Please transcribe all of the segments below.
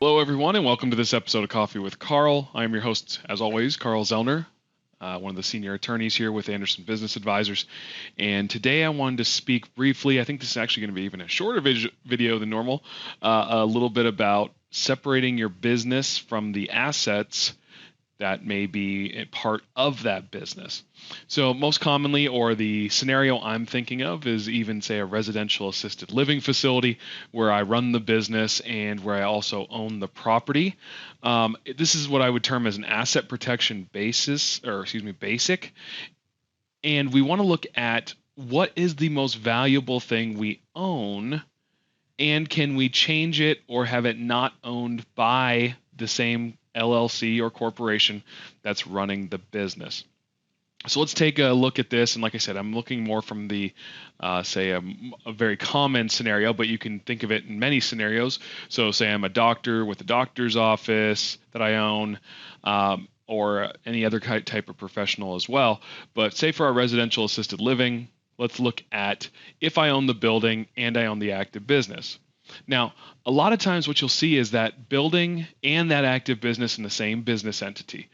Hello, everyone, and welcome to this episode of Coffee with Carl. I am your host, as always, Carl Zoellner, one of the senior attorneys here with Anderson Business Advisors. And today I wanted to speak briefly, I think this is actually going to be even a shorter video than normal, a little bit about separating your business from the assets that may be a part of that business. So most commonly, or the scenario I'm thinking of, is even say a residential assisted living facility where I run the business and where I also own the property. This is what I would term as an asset protection basic. And we want to look at what is the most valuable thing we own, and can we change it or have it not owned by the same LLC or corporation that's running the business. So let's take a look at this. And like I said, I'm looking more from the, say, a very common scenario, but you can think of it in many scenarios. So say I'm a doctor with a doctor's office that I own, or any other type of professional as well. But say for our residential assisted living, let's look at if I own the building and I own the active business. Now, a lot of times what you'll see is that building and that active business in the same business entity.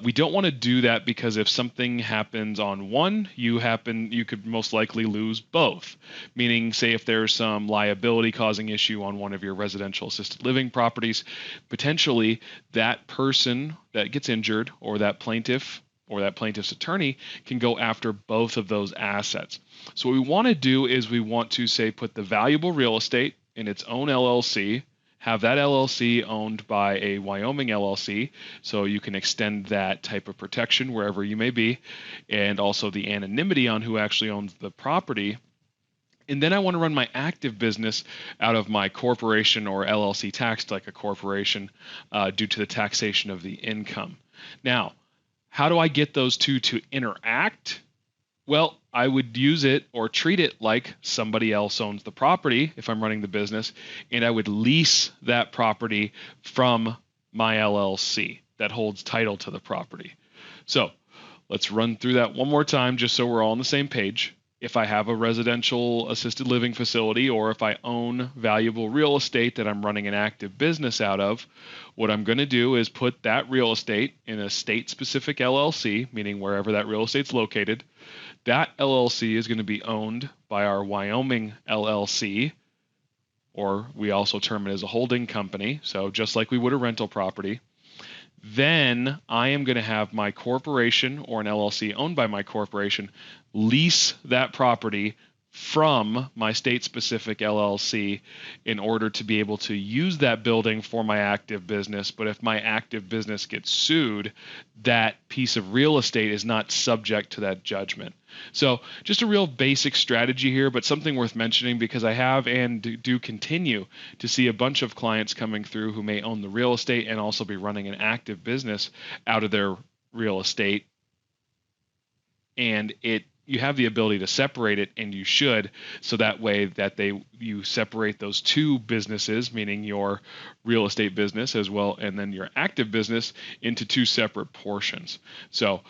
We don't want to do that because if something happens on one, you could most likely lose both. Meaning, say if there's some liability causing issue on one of your residential assisted living properties, potentially that person that gets injured or that plaintiff or that plaintiff's attorney can go after both of those assets. So what we want to do is we want to say put the valuable real estate in its own LLC, have that LLC owned by a Wyoming LLC, so you can extend that type of protection wherever you may be, and also the anonymity on who actually owns the property. And then I want to run my active business out of my corporation or LLC taxed like a corporation due to the taxation of the income. Now, how do I get those two to interact? Well, I would use it or treat it like somebody else owns the property if I'm running the business, and I would lease that property from my LLC that holds title to the property. So let's run through that one more time just so we're all on the same page. If I have a residential assisted living facility, or if I own valuable real estate that I'm running an active business out of, what I'm going to do is put that real estate in a state-specific LLC, meaning wherever that real estate's located. That LLC is going to be owned by our Wyoming LLC, or we also term it as a holding company, so just like we would a rental property. Then I am going to have my corporation or an LLC owned by my corporation lease that property from my state-specific LLC in order to be able to use that building for my active business. But if my active business gets sued, that piece of real estate is not subject to that judgment. So just a real basic strategy here, but something worth mentioning because I have and do continue to see a bunch of clients coming through who may own the real estate and also be running an active business out of their real estate. And you have the ability to separate it, and you should, so that way that you separate those two businesses, meaning your real estate business as well, and then your active business, into two separate portions. So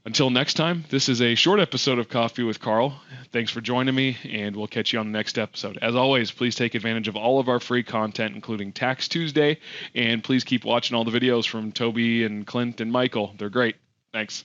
until next time, this is a short episode of Coffee with Carl. Thanks for joining me, and we'll catch you on the next episode. As always, please take advantage of all of our free content, including Tax Tuesday, and please keep watching all the videos from Toby and Clint and Michael. They're great. Thanks.